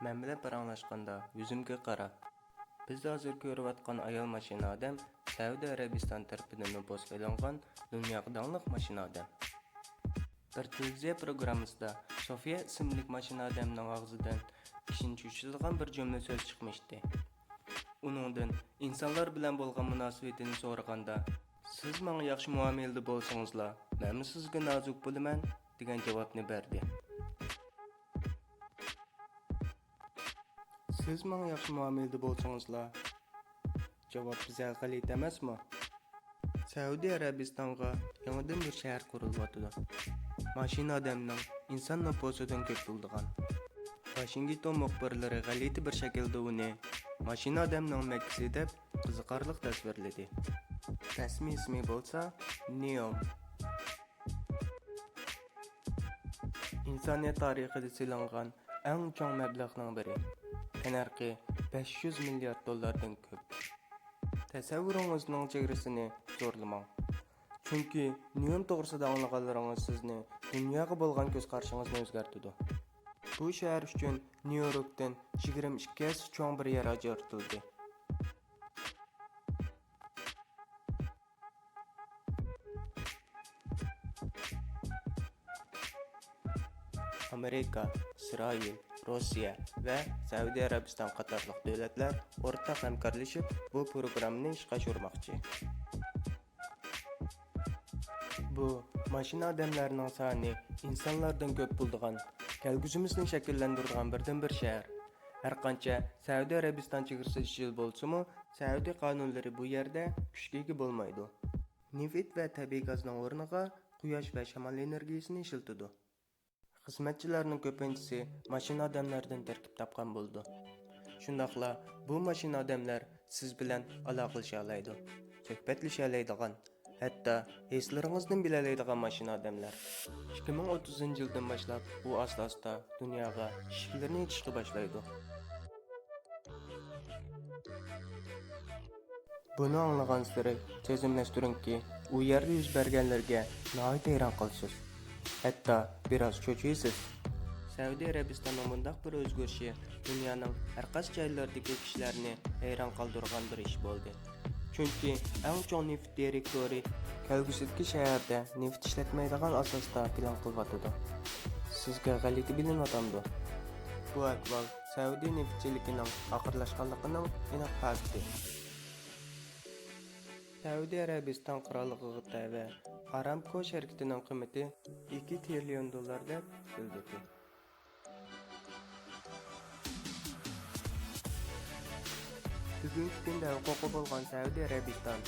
Men bilan paranglashganda yuzimga qara. Biz hozir ko'rayotgan ayol mashina odam Saudiya Arabiston tarafidan bosqilingan dunyoga dangliq mashina odam. Bir televiziya programmasida Sofiya ismli mashina odamning og'zidan kishining tushirgan bir jumla so'z chiqmişdi. Uningdan insonlar bilan bo'lgan munosabatini so'raganda, siz menga yaxshi muomalada bo'lsangizlar, men sizga nozik bo'laman degan javobni berdi. Siz menga yaxshi muomalada bo'lsangizlar, javob bizga g'alati emasmi? Saudiya Arabistonga yangidan bir shahar qurilyapti. Mashina odamning inson nüfusidan ko'p bo'lgan. Washington muxbirlari g'alati bir shaklda uni mashina odamning Makkasi deb qiziqarli tasvirladi. Rasmiy ismi bo'lsa Neom. İnsaniyat tarixida silingan eng chong mablag'ning biri. Tanarqi 500 milyard dollardan ko'p. Tasavvuringizning chegarasini zo'rlamang. Chunki Neom to'g'risida anglaganingiz sizni dunyoga bo'lgan ko'z qarshingizni o'zgartirdi. Bu shahar uchun Nyu-Yorkdan 22 cho'ng bir yer ajratildi. Amerika, İsrail, Rossiya va Saudiya Arabiston qatorliq davlatlar o'rtaq hamkorlashib bu programmani ishga oshirmoqchi. Bu mashina odamlarining soni insonlardan ko'p bo'lgan, kelgusimizni shakllantiradigan birdan-bir shahar. Har qancha Saudiya Arabiston chegarasi ishil bo'lsa-mu, Saudiya qonunlari bu yerda kuchga ega bo'lmaydi. Neft va tabiiy gazning o'rniga quyosh va shamol energiyasini ishlatadi. Xizmatchilarning ko'pinchisi mashina odamlardan tarkib topgan bo'ldi. Shundaqla bu mashina odamlar siz bilan aloqalasha oladi, suhbatlasha oladigan, hatto eslaringizdan bilalaydigan mashina odamlar. 2030-yildan boshlab bu asta-asta dunyoga eshiklarni yechishga boshlaydi. Buni anglagansiz sezimlashtiringki, u yerda yuz berganlarga nihoyat hayron qolasiz. Hatta biraz cho'chiysiz. Saudiya Arabistonning bunday bir o'zgarishi dunyoning har qaysi joylaridagi kishilarni hayron qoldirgan bir ish bo'ldi. Chunki eng chong neft direktori kelgusidagi shaharda neft ishlatmaydigan asosda plan qilyapti. Sizga g'alati bilinyapti. Bu ahvol Saudiya neftchiligining oxirlashganligining aniq fakti. Saudiya Arabiston qirolligiga tava Aramco şirketining qiymati 2 trillion dollar deb bildirdi. Bugungi kunda huquqi bo'lgan Saudiya Arabiston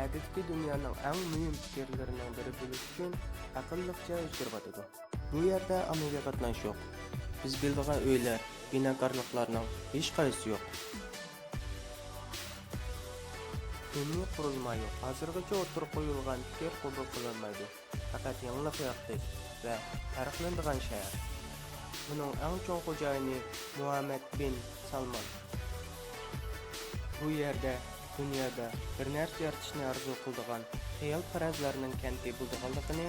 adetki dunyoning eng muhim fikrlarining biri bo'lish uchun aqlliqcha o'zgarmoqda. Bu yerda amalga qatnash yo'q. Biz bildigan uylar, binokorliklarning hech qaysi yo'q. Diniy qurilma yo'q. Hozirgacha o'tirib qo'yilgan fikr qabul qilinmaydi. Faqat yangilik yaratish va farqlanadigan shahar. Buning eng chong xo'jayini Muhammad bin Salman. Bu yerda dunyoda bir narsa yaratishni orzu qiladigan xayol-farazlarning kanti bo'lganligini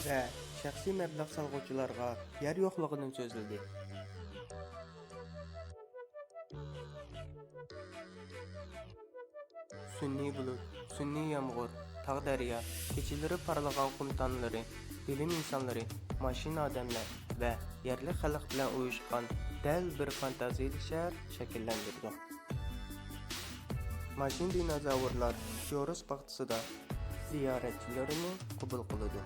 va shaxsiy mablag' solg'uvchilarga yer yo'qligidan so'zladi. Sunniy bulut, sunniy yomg'ir, tog' daryo, kechalari parlagan qum tanlari, bilim insonlari, mashina odamlar va yerli xalq bilan uyushgan dal bir fantaziyali shahar shakllantirdi. Mashina dinozavrlar Joros bog'chisida ziyoratchilarini qabul qiladi.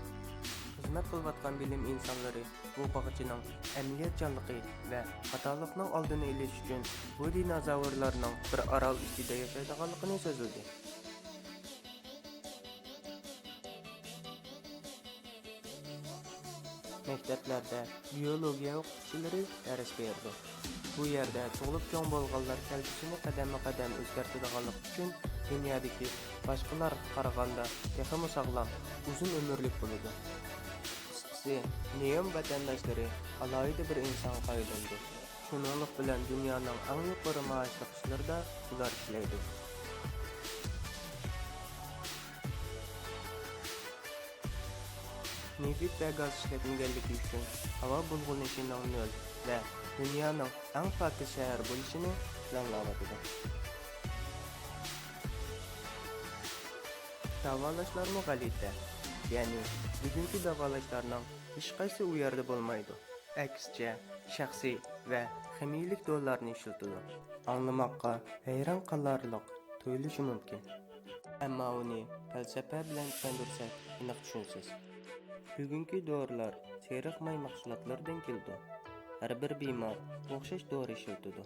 Xizmat qilayotgan bilim insonlari bu bog'chining amaliyotchanligi va xatolikning oldini olish uchun bu dinozavrlarning bir orol ichida yashaydiganligini so'zladi. Maktablarda biologiya o'qituvchilari dars berdi. Bu yerda tug'ilib cho'ng bo'lganlar kelgusini qadam-qadam o'zgartiradiganlik uchun dunyodagi boshqalar qaraganda texnik sog'lom, uzun umrlik bo'ladi. Neom vatandoshlari alohida bir inson qo'yildi. Shuningdek bilan dunyoning eng yuqori maoshli ishlarida ular ishlaydi. Neft va gaz ishlatmaganligi uchun havo bulg'anishining nol ve dünyanın en pakiz şehir bo'lishini planlayapti. Davolashlarmi g'alati, ya'ni bugungi davolashlarning hech qaysi u yerda bo'lmaydi. Aksicha, shaxsiy va ximiylik dollarni ishlatadi. Anglamoqqa hayron qolarliq tuyulishi mumkin. Ammo uni falsafa bilan tushuntirsak, aniq tushunsiz. Bugungi dorilar seriq may mahsulotlardan keldi. Har bir bemor o'xshash dori ishlatadi.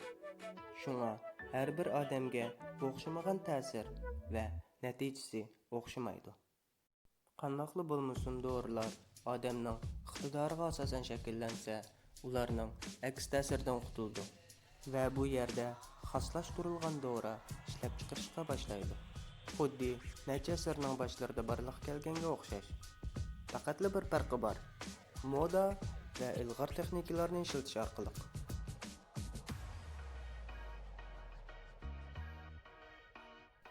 Shunga har bir odamga o'xshamagan ta'sir va natijasi o'xshamaydi. Qandoqli bo'lmasin dorilar odamning iqtidoriga asosan shakllansa, ularning aks ta'siridan qutuldi va bu yerda xoslashtirilgan dori ishlab chiqarishga boshlaydi. Xuddi necha asrning boshlarida barliq kelganga o'xshash. Faqatli bir farqi bor: moda va ilg'or texnikalarni ishlatish orqali.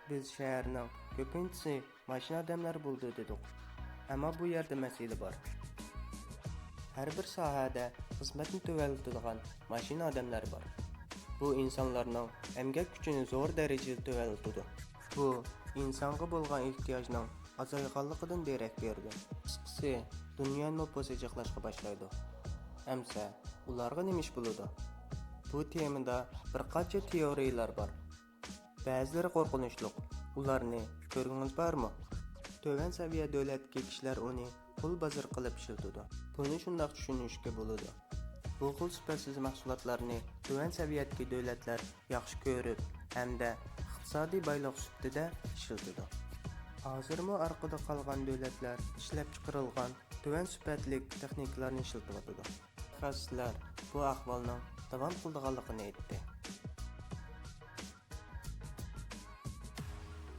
Biz shaharning ko'pinchisi mashina odamlar bo'ldi dedik. Ammo bu yerda masala bor. Har bir sohada xizmatni tuvallatadigan mashina odamlar bor. Bu insonlarning emgak kuchini zo'r darajada tuvallatadi. Bu insonga bo'lgan ehtiyojning azayganligidan derak berdi. Qisqasi, dunyo nufusi jiqlashga boshlaydi. Amsa, ularga nima ish bo'ladi? Bu temada bir qancha teoriyalar bor. Ba'zilari qo'rqinchli. Ularni ko'rganingiz bormi? To'g'an saviya davlatga kishilar uni pul bozor qilib ishlatadi. Buni shunday tushunishga bo'ladi. Bu xil sifatsiz mahsulotlarni to'g'an saviyadagi davlatlar yaxshi ko'rib hamda iqtisodiy boylik ustida ishlatadi. Hozirmi orqada qolgan davlatlar ishlab chiqarilgan to'g'an sifatli texnikalarni ishlatyapti. Mutaxassislar bu ahvolning davom qilganligini aytdi.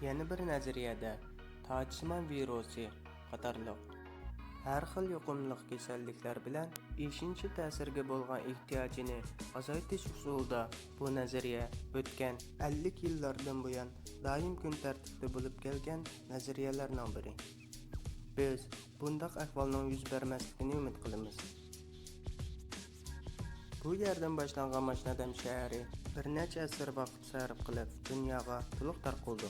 Yana bir nazariyada tojsimon virusi qatorliq har xil yuqumli kasalliklar bilan eshinchi ta'sirga bo'lgan ehtiyojini azaytish usulida bu nazariya o'tgan 50 yillardan buyon doim kun tartibida bo'lib kelgan nazariyalarning biri. Biz bundaq ahvolning yuz bermasligini umid qilamiz. Bu yerdan boshlangan Mashinadam shahri bir necha asr vaqt sarf qilib dunyoga to'liq tarqaldi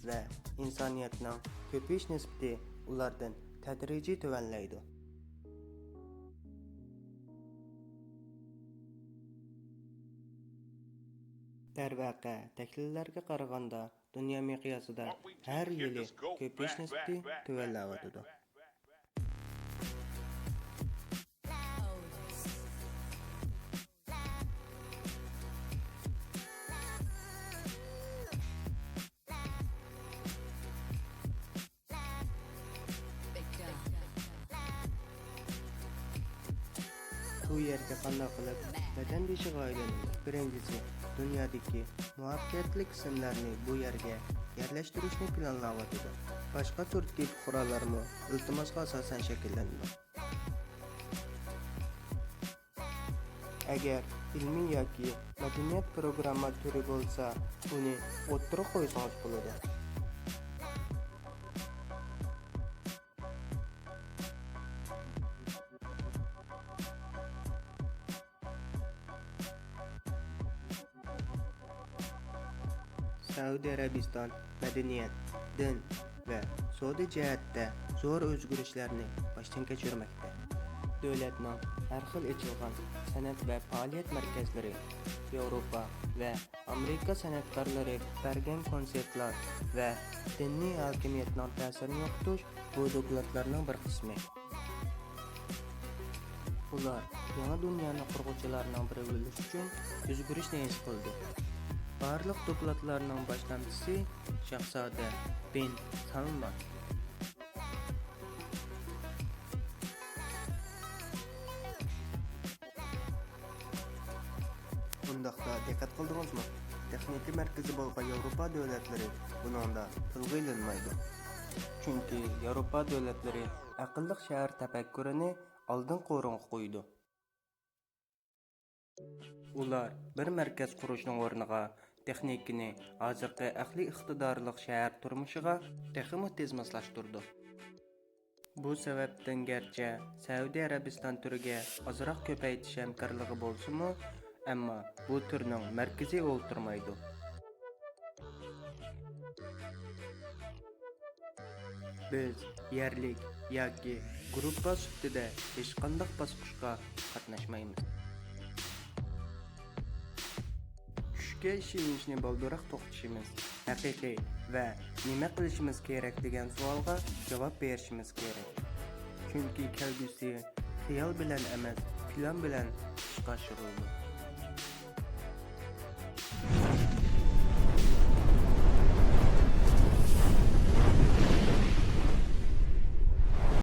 va insoniyatning ko'pish nisbati ulardan tadrijiy tuvanlaydi. Darvaqa, tahlillarga qaraganda dunyo miqyosida har yili ko'pish nisbati tuvanlayotidi. Bu yerga qanday qilib vatan beshig'i aylanadi. Birinchisi, dunyodagi muvaffaqiyatli qismlarni bu yerga yerlashtirishni planlayotdi. Boshqa turdagi fuqarolarmi iltimosga asosan shakllanadi. Agar ilmiy yoki madaniyat programma turi bo'lsa, uni o'ttirib qo'ysangiz bo'ladi. Saudiya Arabiston madaniyat, din va savdo jihatda zo'r o'zgarishlarni boshdan kechirmoqda. Davlatning har xil ochilgan san'at va faoliyat markazlari, Yevropa va Amerika san'atkorlari bergan konsertlar va diniy hokimiyatning ta'sirini yo'qotish bu dokladlarning bir qismi. Ular yangi dunyoni qurg'uvchilarning biri bo'lish uchun o'zgarishni his qildi. Barliq dokladlarning boshlamchisi Shahzoda bin Salman. Bundaqda diqqat qildingizmi? Texnika markazi bo'lgan Yevropa davlatlari buningda tilga ilinmaydi. Chunki Yevropa davlatlari aqlli shahar tafakkurini oldin qo'ringa qo'ydi. Ular bir markaz qurishning o'rniga texnikani hozirgi aqliy iqtidorli shahar turmushiga texnik tez moslashtirdi. Bu sebepten gerçi Saudiya Arabistan türüge azırak köpeytiş hamkorligi bolsunmu, ammo bu türning merkezi o'ltirmaydi. Biz yerlik yoki gruppa sifatida hech qanday bosqichga qatnashmaymiz. Tushga ishonishni boldiroq to'xtatishimiz, haqiqiy va nima qilishimiz kerak degan savolga javob berishimiz kerak. Chunki kelgusi xiyol bilan emas, plan bilan ishga oshirildi.